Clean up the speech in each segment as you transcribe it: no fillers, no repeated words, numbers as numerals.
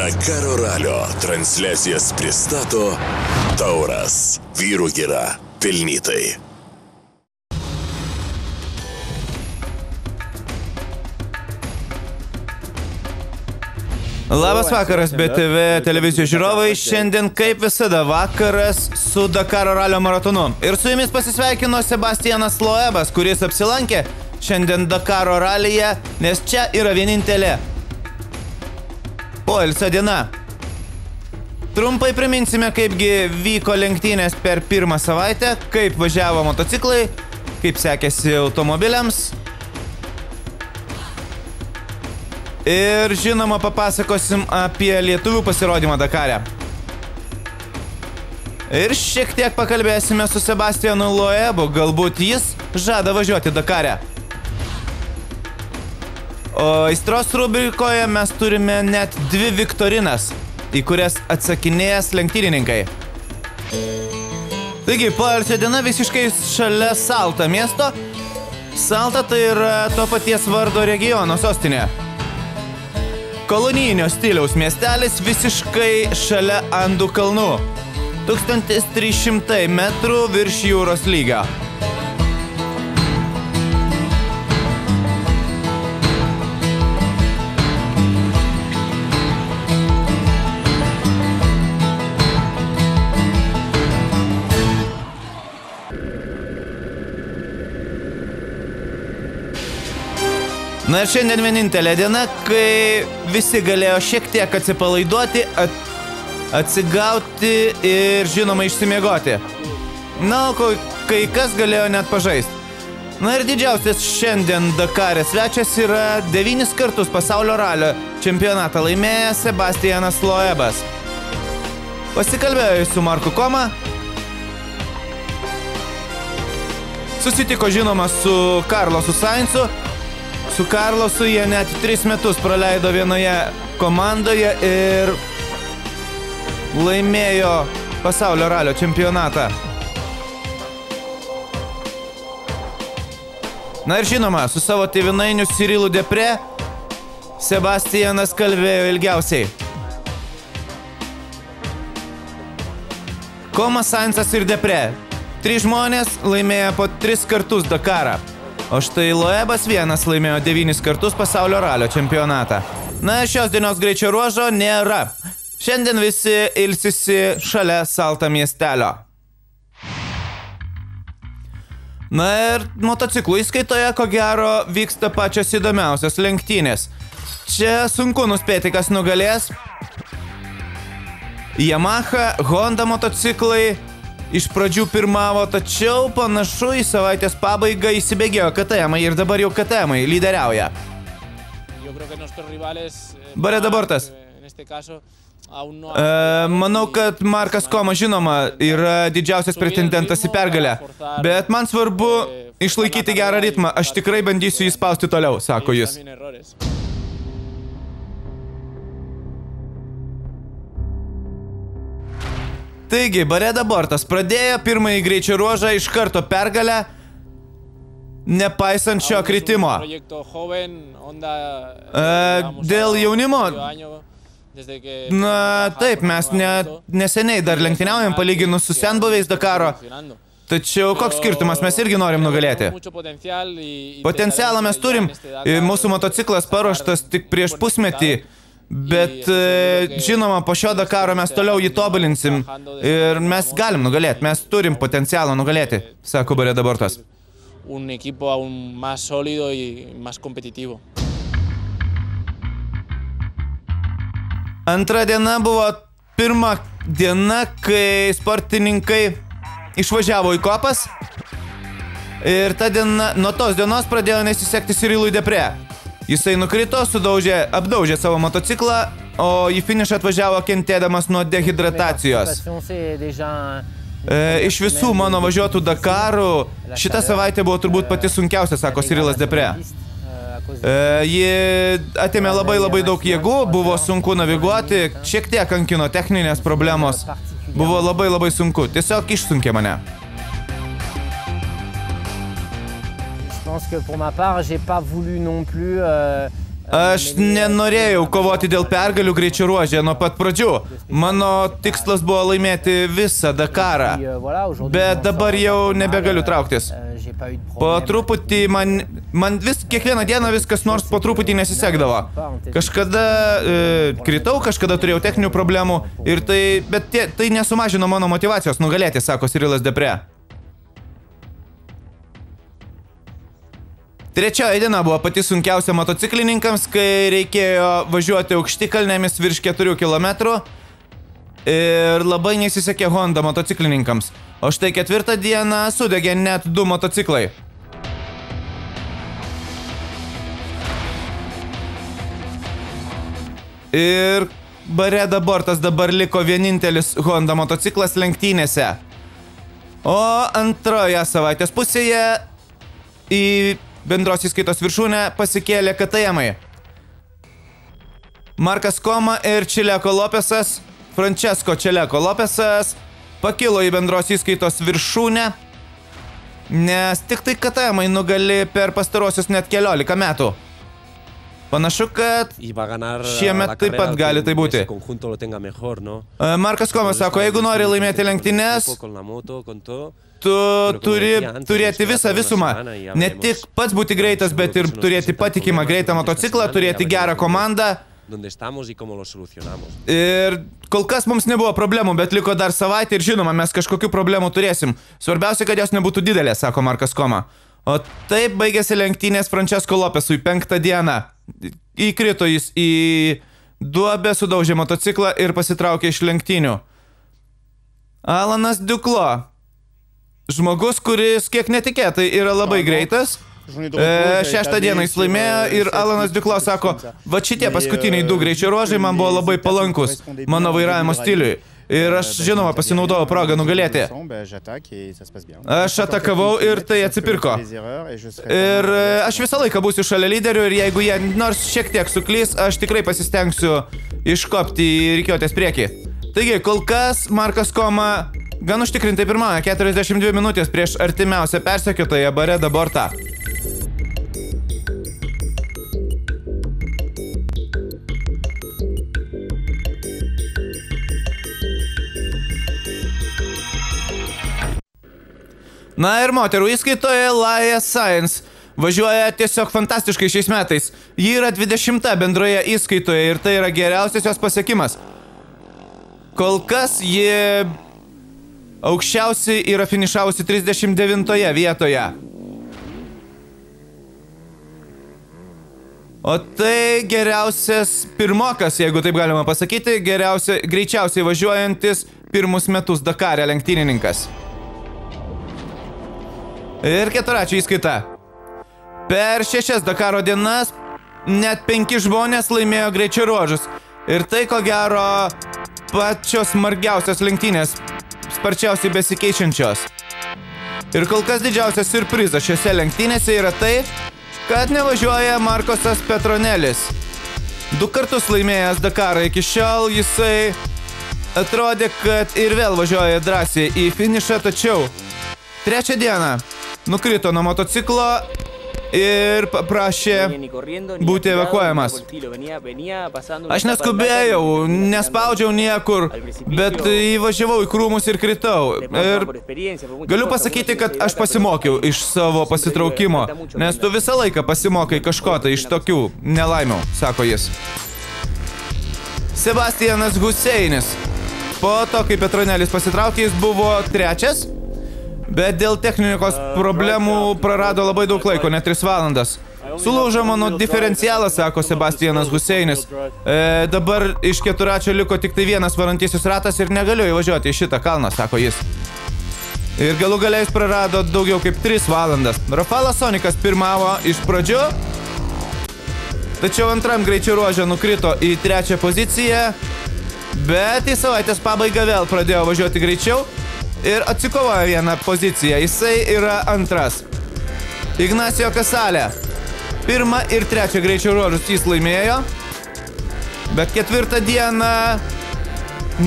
Dakaro ralio transliacijas pristato Tauras. Vyrų gira pelnytai. Labas vakaras, BTV televizijos žiūrovai. Šiandien kaip visada vakaras su Dakaro ralio maratonu. Ir su jumis pasisveikino Sebastianas Loebas, kuris apsilankė šiandien Dakaro ralyje, nes čia yra vienintelė poilsio diena. Trumpai priminsime, kaipgi vyko lenktynės per pirmą savaitę, kaip važiavo motociklai, kaip sekėsi automobiliams. Ir žinoma, papasakosim apie lietuvių pasirodymą Dakare. Ir šiek tiek pakalbėsime su Sebastianu Loebu, galbūt jis žada važiuoti Dakare. O aistros rubrikoje mes turime net 2 viktorinas, į kurias atsakinėjęs lenktynininkai. Taigi, poilsio diena visiškai šalia Salta miesto. Salta tai yra to paties vardo regiono sostinė. Kolonijinio stiliaus miestelis visiškai šalia Andų kalnų. 1300 metrų virš jūros lygio. Na ir šiandien vienintelė diena, kai visi galėjo šiek tiek atsipalaiduoti, atsigauti ir žinoma išsimiegoti. Na, o kai kas galėjo net pažaisti. Na ir didžiausias šiandien Dakare svečias yra 9 kartus pasaulio ralio čempionatą laimėjęs Sebastianas Loebas. Pasikalbėjo su Marku Koma. Susitiko žinoma su Carlosu Sainzu. Su Carlosu jie net 3 metus praleido vienoje komandoje ir laimėjo pasaulio ralio čempionatą. Na ir žinoma, su savo tėvynainiu Cyrilu Depre Sebastianas kalbėjo ilgiausiai. Komas, Sainzas ir Depre. 3 žmonės laimėjo po 3 kartus Dakarą. O štai Loebas vienas laimėjo 9 kartus pasaulio ralio čempionatą. Na, šios dienos greičio ruožo nėra. Šiandien visi ilsisi šalia Salta miestelio. Na ir motociklų įskaitoje, ko gero, vyksta pačios įdomiausios lenktynės. Čia sunku nuspėti, kas nugalės. Yamaha, Honda motociklai iš pradžių pirmavo, tačiau panašu į savaitės pabaigą įsibėgėjo KTM ir dabar jau KTM lyderiauja. Bareda Bortas. Manau, kad Markas Koma, žinoma, yra didžiausias pretendentas į pergalę, bet man svarbu išlaikyti gerą ritmą. Aš tikrai bandysiu jį spausti toliau, sako jis. Taigi, Bareda Bortas pradėjo pirmąjį greičio ruožą iš karto pergalę, nepaisant šio kritimo. Dėl jaunimo, na taip, mes neseniai dar lenktyniaujam palyginus su senbuviais Dakaro, tačiau koks skirtumas, mes irgi norim nugalėti. Potencialą mes turim, mūsų motociklas paruoštas tik prieš pusmetį. Bet, žinoma, po šio Dakaro mes toliau jį tobulinsim ir mes galim nugalėti, mes turim potencialą nugalėti, sako Bareda Bortas. Antra diena buvo pirma diena, kai sportininkai išvažiavo į kopas ir ta diena, nuo tos dienos pradėjo nesisekti Cyrilui Depre. Jisai nukrito, apdaužė savo motociklą, o į finišą atvažiavo kentėdamas nuo dehidratacijos. Iš visų mano važiuotų Dakarų, šita savaitė buvo turbūt pati sunkiausia, sako Cyrilas Depre. Ji atėmė labai daug jėgų, buvo sunku naviguoti, šiek tiek kankino techninės problemos, buvo labai sunku, tiesiog išsunkė mane. Je pense que pour ma part, j'ai pas voulu non plus Aš nenorėjau kovoti dėl pergalių greičio ruože nuo pat pradžių. Mano tikslas buvo laimėti visą Dakarą. Bet dabar jau nebegaliu trauktis. Po truputį man kiekvieną dieną viskas nors po truputį nesisekdavo. Kažkada kritau, kažkada turėjau techninių problemų. Bet tai nesumažino mano motyvacijos nugalėti, sako Cyrilas Depre. Trečioji diena buvo pati sunkiausia motociklininkams, kai reikėjo važiuoti aukštikalnėmis virš 4 km ir labai nesisekė Honda motociklininkams. O štai ketvirtą dieną sudegė net 2 motociklai. Ir Bareda Bortas dabar liko vienintelis Honda motociklas lenktynėse. O antroje savaitės pusėje į bendros įskaitos viršūnę pasikėlė KTM-ai. Markas Koma ir Čileko Lopesas, Francesco Čileko Lopesas, pakilo į bendros įskaitos viršūnę, nes tik tai KTM-ai nugali per pastarosius net 14 metų. Panašu, kad šiemet taip pat gali tai būti. Markas Koma sako, jeigu nori laimėti lenktynes, tu turi turėti visą visumą. Ne tik pats būti greitas, bet ir turėti patikimą greitą motociklą, turėti gerą komandą. Ir kol kas mums nebuvo problemų, bet liko dar savaitę ir žinoma, mes kažkokių problemų turėsim. Svarbiausia, kad jos nebūtų didelės, sako Markas Koma. O taip baigėsi lenktynės Francesco Lopesui 5 dieną. Įkrito jis į duobę, sudaužė motociklą ir pasitraukė iš lenktynių. Alanas Duclos. Žmogus, kuris kiek netikėtai yra labai greitas. 6 dieną jis laimėjo ir Alanas Duclos sako, va šitie paskutiniai 2 greičio ruožai man buvo labai palankus mano vairavimo stiliui. Ir aš, žinoma, pasinaudojau progą nugalėti. Aš atakavau ir tai atsipirko. Ir aš visą laiką būsiu šalia lyderių ir jeigu jie nors šiek tiek suklys, aš tikrai pasistengsiu iškopti į rikiuotės priekį. Taigi, kol kas Markas Koma gan užtikrintai pirmauja 42 minutės prieš artimiausią persekiotoją Bareda Bortą. Na ir moterų įskaitoje Laia Sainz važiuoja tiesiog fantastiškai šiais metais. Ji yra 20 bendroje įskaitoje ir tai yra geriausias jos pasiekimas. Kol kas ji aukščiausiai yra finišavusi 39 vietoje. O tai geriausias pirmokas, jeigu taip galima pasakyti, greičiausiai važiuojantis pirmus metus Dakare lenktynininkas. Ir keturračių įskaita. Per 6 Dakaro dienas net 5 žmonės laimėjo greičio ruožus. Ir tai, ko gero, pačios smarkiausios lenktynės, sparčiausiai besikeičiančios. Ir kol kas didžiausias siurprizas šiose lenktynėse yra tai, kad nevažiuoja Markosas Petronelis. 2 kartus laimėjęs Dakarą iki šiol, jisai atrodė, kad ir vėl važiuoja drąsiai į finišą, tačiau 3 dieną nukrito nuo motociklo ir paprašė būti evakuojamas. Aš neskubėjau, nespaudžiau niekur, bet įvažiavau į krūmus ir kritau. Ir galiu pasakyti, kad aš pasimokiau iš savo pasitraukimo, nes tu visą laiką pasimokai kažko tai iš tokių nelaimių, sako jis. Sebastianas Huseinis. Po to, kai Petronelis pasitraukė, jis buvo 3. Bet dėl technikos problemų prarado labai daug laiko, net 3 valandas. Sulaužo mano diferencialas, sako Sebastianas Huseinis. Dabar iš keturračio liko tik tai vienas varantysis ratas ir negaliu įvažiuoti į šitą kalną, sako jis. Ir galų gale jis prarado daugiau kaip 3 valandas. Rafalas Sonikas pirmavo iš pradžių, tačiau antram greičio ruože nukrito į 3 poziciją, bet į savaitės pabaigą vėl pradėjo važiuoti greičiau ir atsikovojo 1 poziciją. Jisai yra 2. Ignacio Casale. 1 ir 3 greičio ruožus jis laimėjo, bet 4 dieną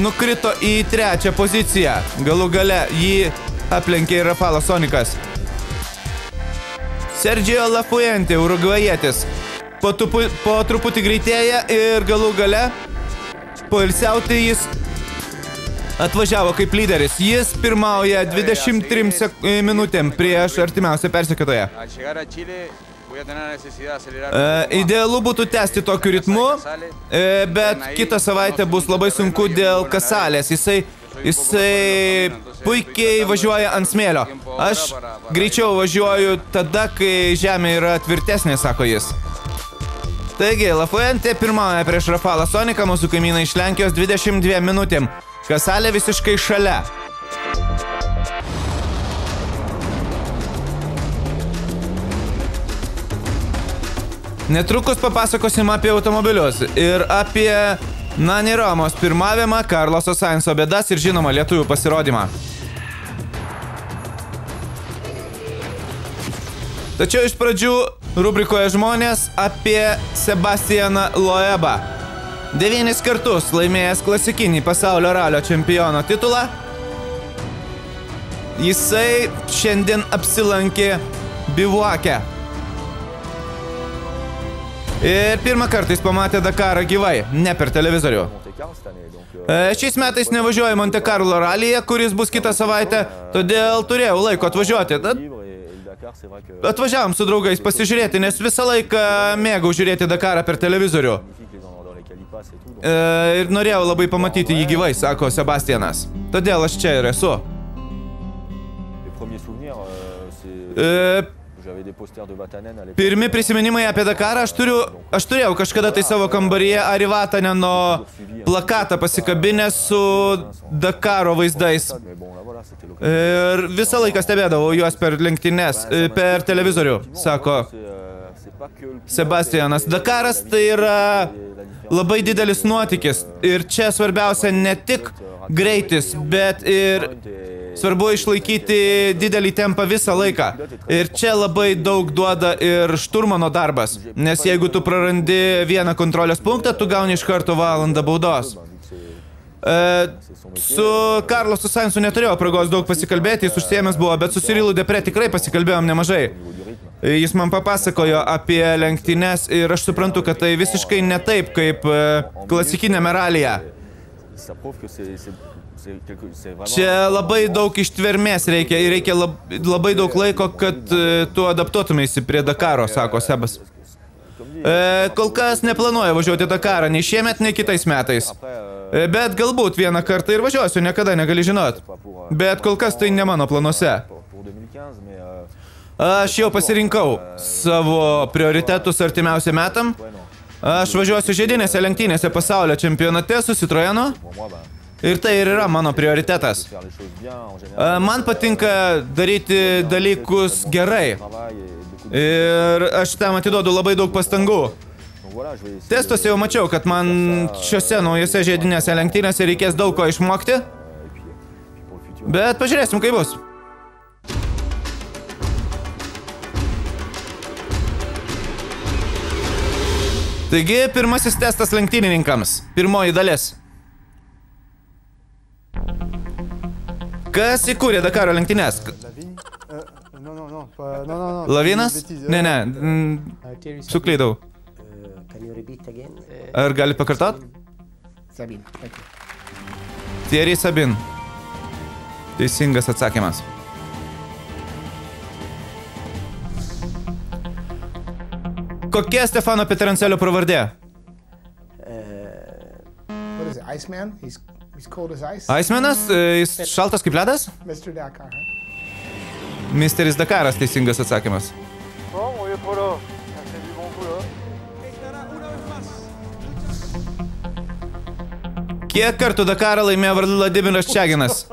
nukrito į 3 poziciją. Galų gale jį aplenkė ir Rafalas Sonikas. Sergio Lafuente, urugvajietis. po truputį greitėja ir galų gale poilsiauti jis atvažiavo kaip lyderis. Jis pirmauja 23 minutėm prieš artimiausią persekiotoją. Idealu būtų tęsti tokiu ritmu, bet kitą savaitę bus labai sunku dėl Kasalės. Jisai puikiai važiuoja ant smėlio. Aš greičiau važiuoju tada, kai žemė yra tvirtesnė, sako jis. Taigi, Lafuente pirmauja prieš Rafalą Soniką, mūsų kaimyną iš Lenkijos 22 minutėm. Kasalė visiškai šalia. Netrukus papasakosim apie automobilius ir apie Nani Romos pirmavimą, Carloso Sainzo bėdas ir žinoma lietuvių pasirodymą. Tačiau iš pradžių rubrikoje žmonės apie Sebastianą Loebą. 9 kartus laimėjęs klasikinį pasaulio ralio čempiono titulą. Jisai šiandien apsilankė bivuake. Ir pirmą kartą jis pamatė Dakarą gyvai, ne per televizorių. Šiais metais nevažiuoju Monte Carlo ralyje, kuris bus kitą savaitę, todėl turėjau laiko atvažiuoti. Atvažiavom su draugais pasižiūrėti, nes visą laiką mėgau žiūrėti Dakarą per televizorių. Ir norėjau labai pamatyti jį gyvai, sako Sebastianas. Todėl aš čia ir esu. Pirmi prisiminimai apie Dakarą aš turėjau kažkada tai savo kambaryje Ari Vataneno plakatą pasikabinęs su Dakaro vaizdais. Ir visą laiką stebėdavau juos per lenktynes, per televizorių, sako Sebastianas. Dakaras tai yra labai didelis nuotykis ir čia svarbiausia ne tik greitis, bet ir svarbu išlaikyti didelį tempą visą laiką. Ir čia labai daug duoda ir šturmano darbas, nes jeigu tu prarandi vieną kontrolės punktą, tu gauni iš karto valandą baudos. Su Carlosu Sainzu neturėjau progos daug pasikalbėti, jis užsiėmęs buvo, bet su Cyrilu Depre tikrai pasikalbėjom nemažai. Jis man papasakojo apie lenktynes ir aš suprantu, kad tai visiškai ne taip, kaip klasikinėme ralyje. Čia labai daug ištvermės reikia ir reikia labai daug laiko, kad tu adaptuotumėsi prie Dakaro, sako Sebas. Kol kas neplanuoju važiuoti Dakarą, nei šiemet, nei kitais metais. Bet galbūt vieną kartą ir važiuosiu, niekada negali žinot. Bet kol kas tai ne mano planuose. Aš jau pasirinkau savo prioritetus artimiausiam metam. Aš važiuosiu žiedinėse lenktynėse pasaulio čempionate su Citroenu. Ir tai ir yra mano prioritetas. Man patinka daryti dalykus gerai. Ir aš tam atiduodu labai daug pastangų. Testuose jau mačiau, kad man šiose naujose žiedinėse lenktynėse reikės daug ko išmokti. Bet pažiūrėsim, kaip bus. Taigi, pirmasis testas lenktynininkams. Pirmoji dalis. Kas įkūrė Dakaro lenktynes? Lavinas? Ne, suklydau. Ar gali pakartot? Thierry Sabin. Teisingas atsakymas. Kokia Stefano Peterancelio pravardė? Iceman? He's cold as ice. Icemanas? Jis šaltas kaip ledas? Mr. Dakar. Misteris Dakaras, teisingas atsakymas. Kiek kartų Dakarą laimėjo Vladimiras Čiaginas?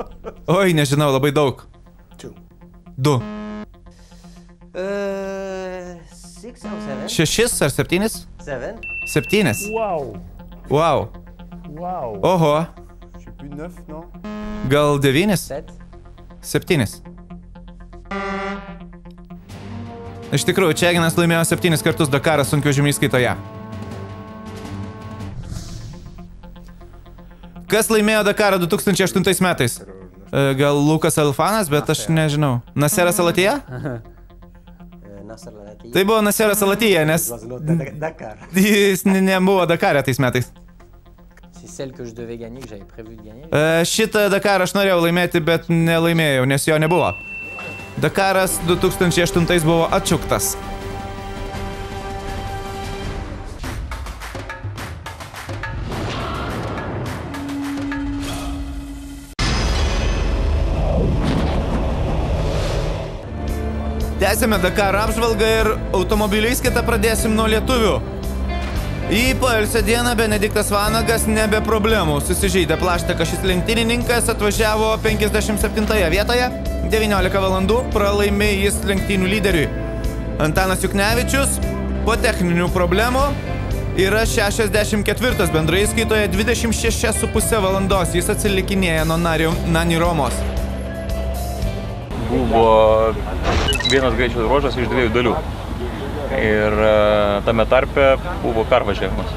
Oi, nežinau, labai daug. 2. 6 ar 7? 7. Wow. Oho. Gal 9? 7. Iš tikrųjų, Čiaginas laimėjo 7 kartus Dakarą sunkvežimių įskaitoje. Kas laimėjo Dakarą 2008 metais? Gal Lukas Alfanas, bet aš nežinau. Naseras Alatija? Tai buvo Naseras Al-Attiyah, nes jis nebuvo Dakare tais metais. Šitą Dakarą aš norėjau laimėti, bet nelaimėjau, nes jo nebuvo. Dakaras 2008 buvo atšauktas. Tęsime Dakaro apžvalgą ir automobilių įskaitą pradėsim nuo lietuvių. Į poilsio dieną Benediktas Vanagas nebe problemų. Susižeidė plaštaką, šis lenktynininkas atvažiavo 57 vietoje, 19 valandų pralaimė jis lenktynių lyderiui. Antanas Juknevičius po techninių problemų yra 64 bendrai įskaitoje 26,5 valandos. Jis atsilikinėja nuo Nani Romos. Buvo vienas greičio ruožas iš 2 dalių ir tame tarpe buvo pervažiavimas.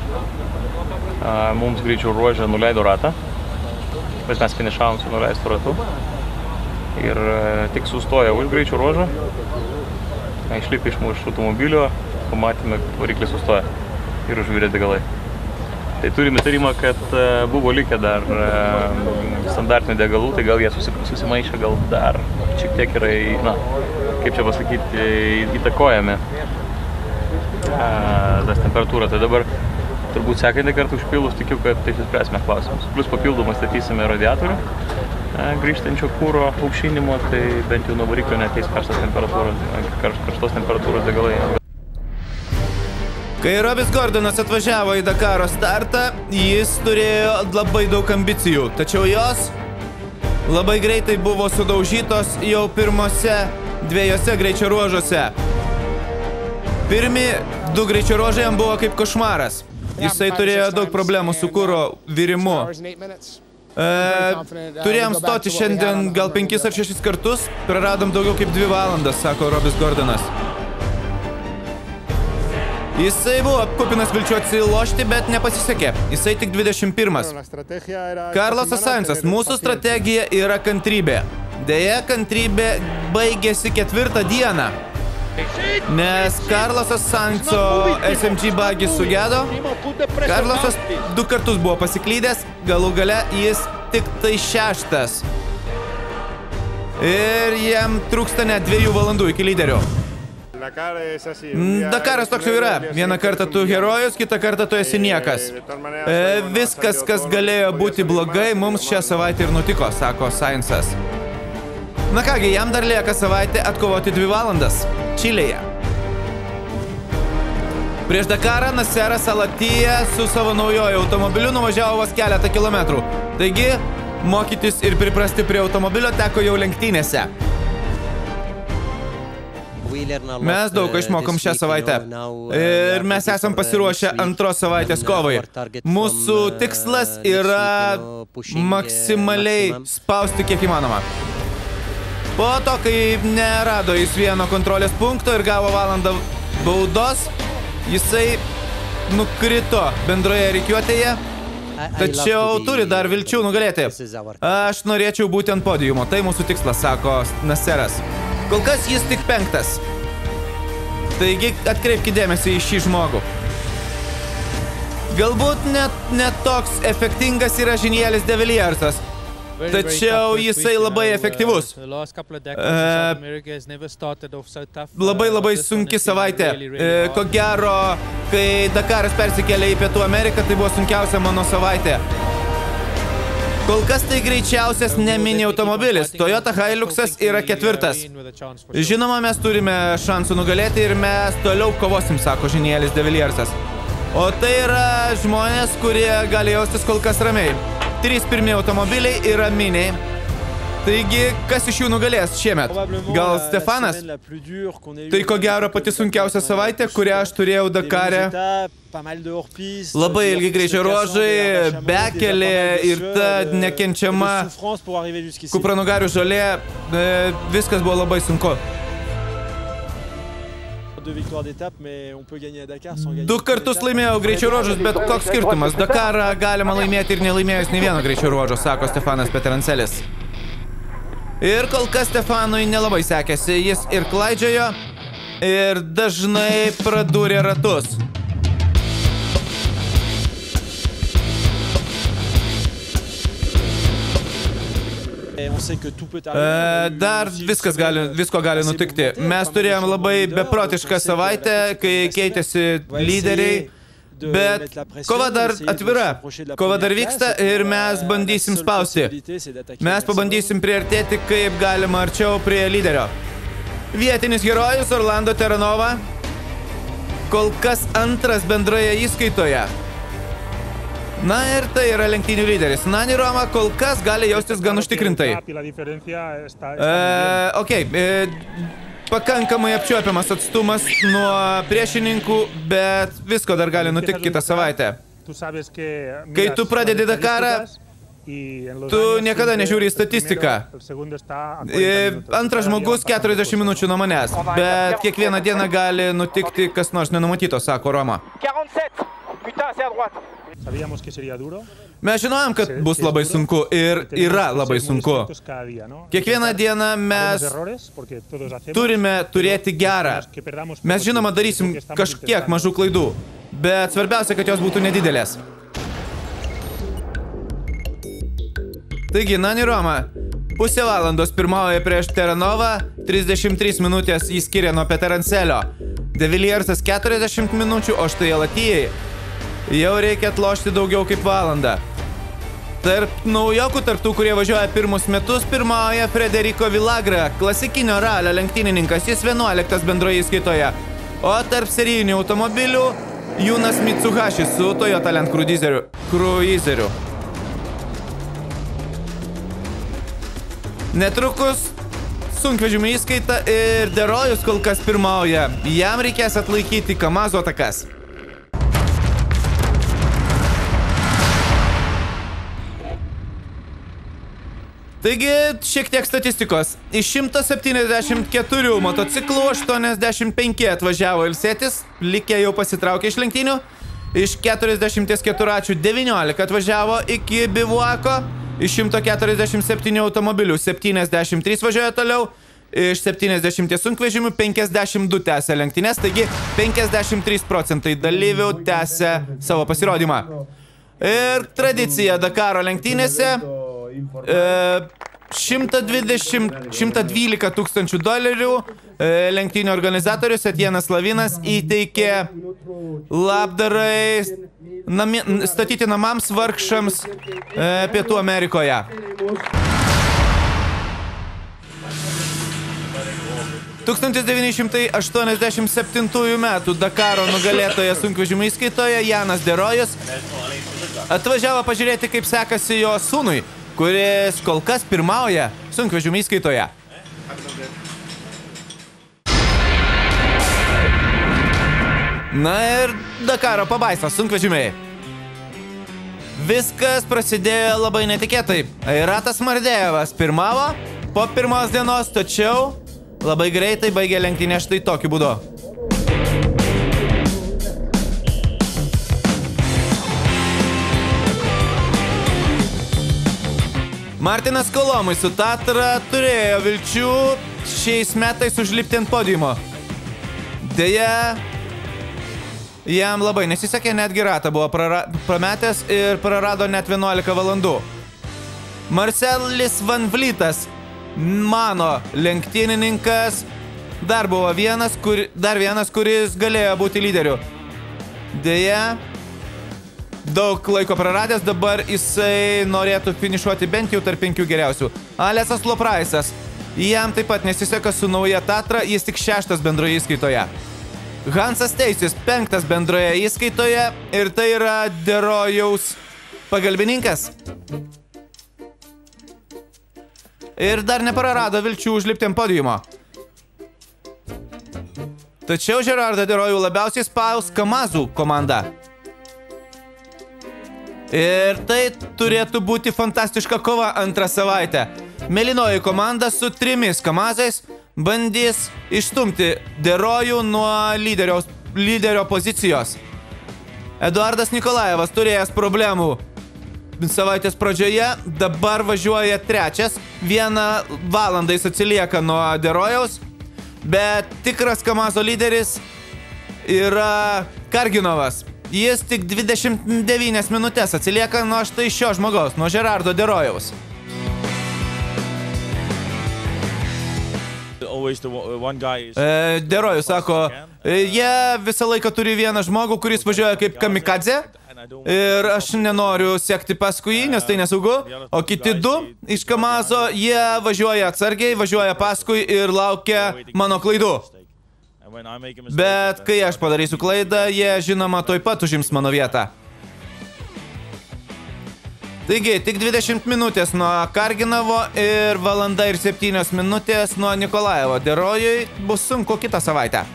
Mums greičio ruožą nuleido ratą, bet mes finišavom su nuleistu ratu ir tik sustoję už greičio ruožą, išlipę iš mūsų automobilio, pamatėme, kad variklis sustoja ir užvirė degalai. Tai turime įtarimą, kad buvo likę dar standartinių degalų, tai gal jie susimaišė, gal dar šiek tiek yra, na, kaip čia pasakyti, įtakojame tas temperatūrą. Tai dabar turbūt sekantį kartą užpilus tikiu, kad tai išspręsime klausimus. Plus papildomai statysime radiatorių grįžtančio kūro aušinimo, tai bent jau nuo variklio neteis karštos temperatūros degalai. Kai Robis Gordonas atvažiavo į Dakaro startą, jis turėjo labai daug ambicijų, tačiau jos labai greitai buvo sudaužytos jau pirmose 2 greičio ruožuose. Pirmi 2 greičio ruožai jam buvo kaip košmaras. Jisai turėjo daug problemų su kuro virimu. Turėjom stoti šiandien gal 5 ar 6 kartus, praradom daugiau kaip 2 valandas, sako Robis Gordonas. Jisai buvo kupinas vilčių atsilošti, bet nepasisekė. Jisai tik 21. Carlosas Sainzas, mūsų strategija yra kantrybė. Deja, kantrybė baigėsi 4 dieną. Nes Carlosas Sainzo SMG bagis sugedo. Carlosas 2 kartus buvo pasiklydęs, galų gale jis tik tai 6. Ir jam trūksta net 2 valandų iki lyderio. Dakaras toks jau yra. Vieną kartą tu herojus, kitą kartą tu esi niekas. Viskas, kas galėjo būti blogai, mums šią savaitę ir nutiko, sako Sainzas. Na kągi, jam dar lieka savaitę atkovoti 2 valandas. Čilėje. Prieš Dakarą Naseras Al-Attiyah su savo naujoju automobiliu nuvažiavo vos keletą kilometrų. Taigi, mokytis ir priprasti prie automobilio teko jau lenktynėse. Mes daug išmokom šią savaitę ir mes esam pasiruošę 2 savaitės kovai. Mūsų tikslas yra maksimaliai spausti kiek įmanoma. Po to, kai nerado jis vieno kontrolės punkto ir gavo valandą baudos, jisai nukrito bendroje rikiuotėje, tačiau turi dar vilčių nugalėti. Aš norėčiau būti ant podiumo, tai mūsų tikslas, sako Naseras. Kol kas jis tik 5. Taigi atkreipkite dėmesį į šį žmogų. Galbūt net toks efektingas yra Žinėlis de Villiersas, tačiau jisai labai efektyvus. Labai sunki savaitė. Ko gero, kai Dakaras persikėlė į Pietų Ameriką, tai buvo sunkiausia mano savaitė. Kol kas tai greičiausias ne mini automobilis. Toyota Hiluxas yra 4. Žinoma, mes turime šansų nugalėti ir mes toliau kovosim, sako Žinėlis de Villiersas. O tai yra žmonės, kurie gali jaustis kol kas ramiai. 3 pirmi automobiliai yra miniai. Taigi, kas iš jų nugalės šiemet? Gal Stefanas? Tai ko gero pati sunkiausia savaitė, kurią aš turėjau Dakare. Labai ilgi greičio ruožai, bekelė ir ta nekenčiama kupranugarių žolė. Viskas buvo labai sunku. 2 kartus laimėjau greičio ruožus, bet koks skirtumas? Dakarą galima laimėti ir nelaimėjus nei vieno greičio ruožo, sako Stefanas Peterancelis. Ir kol kas Stefanui nelabai sekėsi, jis ir klaidžiojo, ir dažnai pradūrė ratus. Dar visko gali nutikti. Mes turėjom labai beprotišką savaitę, kai keitėsi lyderiai, bet kova dar atvira. Kova dar vyksta ir mes bandysim spausti. Mes pabandysim priartėti kaip galima arčiau prie lyderio. Vietinis herojus Orlando Terranova, kol kas antras bendroje įskaitoje. Na ir tai yra lenktynių lyderis. Nani Roma kol kas gali jaustis gan užtikrintai. Pakankamai apčiuopiamas atstumas nuo priešininkų, bet visko dar gali nutikti kitą savaitę. Kai tu pradedi Dakarą, tu niekada nežiūri į statistiką. Antras žmogus 40 minučių nuo manęs, bet kiekvieną dieną gali nutikti kas nors nenumatyto, sako Roma. Mes žinojom, kad bus labai sunku ir yra labai sunku. Kiekvieną dieną mes turime turėti gerą. Mes žinoma darysim kažkiek mažų klaidų, bet svarbiausia, kad jos būtų nedidelės. Taigi, Nani Roma pusę valandos pirmauja prieš Terranovą, 33 minutės jį skiria nuo Peterancelio, De Villiersas 40 minučių, o štai Alatijai jau reikia atlošti daugiau kaip valandą. Tarp naujokų, tarp tų, kurie važiuoja pirmus metus, pirmauja Frederico Villagra, klasikinio ralio lenktynininkas, jis 11 bendroje įskaitoje. O tarp serijinių automobilių Junas Mitsuhashi su Toyota Land Cruiseriu. Netrukus sunkvežimių įskaita ir Derojus kol kas pirmauja. Jam reikės atlaikyti Kamazo atakas. Taigi, šiek tiek statistikos. Iš 174 motociklų 85 atvažiavo ilsėtis, likę jau pasitraukė iš lenktynių. Iš 44 19 atvažiavo iki bivuako. Iš 147 automobilių 73 važiuoja toliau. Iš 70 sunkvežimių 52 tęsia lenktynes, taigi 53% dalyvių tęsia savo pasirodymą. Ir tradicija Dakaro lenktynėse 112 tūkstančių dolerių lenktynių organizatorius Etienas Lavinas įteikė labdarai statyti namams vargšams Pietų Amerikoje. Tūkstantis 987 metų Dakaro nugalėtoje sunkvežimių įskaitoje Janas Derojus atvažiavo pažiūrėti, kaip sekasi jo sūnui, kuris kol kas pirmauja sunkvežimių įskaitoje. Na ir Dakaro pabaisa sunkvežimiai. Viskas prasidėjo labai netikėtai. Airatas Mardėjevas pirmavo po pirmos dienos, tačiau labai greitai baigė lenktynę štai tokiu būdu. Martinas Kolomai su Tatra turėjo vilčių šiais metais užlipti ant podiumo. Deja, jam labai nesisekė, netgi ratą buvo prametęs ir prarado net 11 valandų. Marcelis Van Vlytas, mano lenktynininkas, dar vienas, kuris galėjo būti lyderiu. Deja, daug laiko praradęs, dabar jisai norėtų finišuoti bent jau tarp 5 geriausių. Alesas Lopraisas, jam taip pat nesiseka su nauja Tatra, jis tik 6 bendroje įskaitoje. Hansas Teisis 5 bendroje įskaitoje ir tai yra Derojaus pagalbininkas. Ir dar neprarado vilčių užlipti ant podiumo. Tačiau Gerardą Derojų labiausiai spaus Kamazų komanda. Ir tai turėtų būti fantastiška kova antrą savaitę. Mėlynoji komanda su 3 Kamazais bandys išstumti Derojų nuo lyderio pozicijos. Eduardas Nikolajevas turėjęs problemų savaitės pradžioje, dabar važiuoja 3, 1 valandą jis atsilieka nuo Derojaus. bet tikras Kamazo lyderis yra Karginovas. Jis tik 29 minutės atsilieka nuo štai šio žmogaus, nuo Gerardo Derojaus. Derojus sako, jie visą laiką turi vieną žmogų, kuris važiuoja kaip kamikadze ir aš nenoriu sekti paskui jį, nes tai nesaugu, o kiti du iš Kamazo, jie važiuoja atsargiai, važiuoja paskui ir laukia mano klaidų. Bet kai aš padarysiu klaidą, jie žinoma tuoj pat užims mano vietą. Taigi, tik 20 minutės nuo Karginovo ir valanda ir 7 minutės nuo Nikolajevo. Derojui bus sunku kitą savaitę.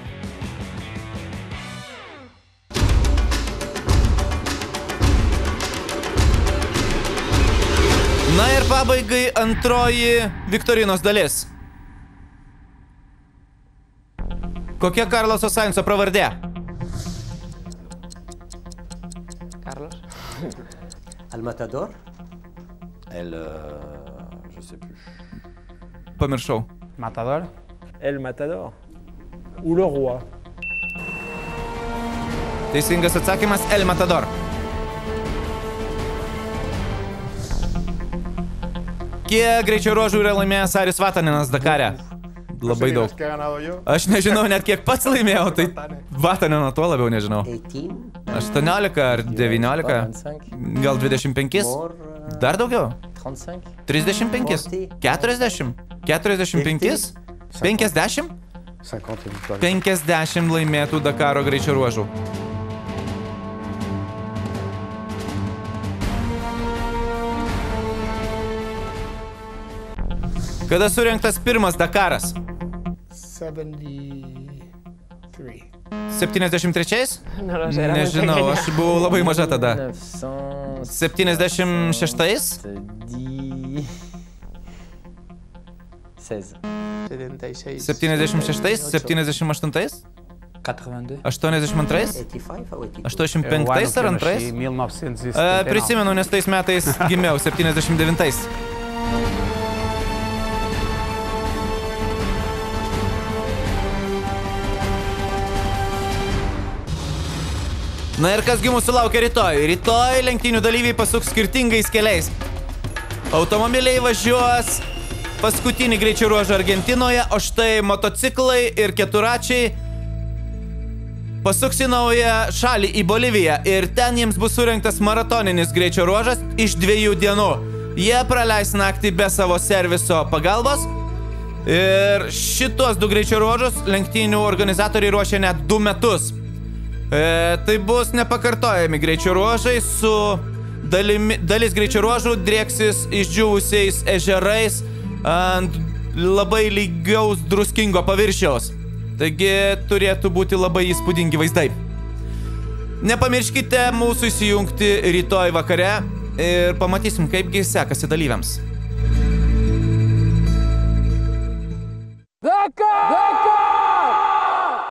Na ir pabaigai antroji viktorinos dalis. Kokia Carloso Sainzo pravardė? Carlos. El Matador? Je sais plus. Pamiršau. Matador. El Matador. Ou le Roi. Teisingas atsakymas El Matador. Kiek greičio ruožų yra laimėjęs Aris Vataninas Dakare? Labai daug. Aš nežinau net kiek pats laimėjau, tai Vatanino tuo labiau nežinau. 18 ar 19? Gal 25? Dar daugiau? 35? 40? 45? 50? 50 laimėtų Dakaro greičio ruožų. Kada surengtas pirmas Dakaras? 73. 73? Nežinau, aš buvau labai maža tada. 76? 76? 78? 82? 85 ar antrais? Prisimenu, nes tais metais gimiau, 79. Na ir kasgi mūsų laukia rytoj? Rytoj lenktynių dalyviai pasuks skirtingais keliais. Automobiliai važiuos paskutinį greičio ruožą Argentinoje, o štai motociklai ir keturačiai pasuks į naują šalį, į Boliviją. Ir ten jiems bus surengtas maratoninis greičio ruožas iš 2 dienų. Jie praleis naktį be savo serviso pagalbos. Ir šitos 2 greičio ruožus lenktynių organizatoriai ruošia net 2 metus. Tai bus nepakartojami greičio ruožai su dalis greičio ruožų drieksis išdžiūvusiais ežerais ant labai lygiaus druskingo paviršiaus. Taigi turėtų būti labai įspūdingi vaizdai. Nepamirškite mūsų įsijungti rytoj vakare ir pamatysim, kaipgi sekasi dalyviams. Dakar!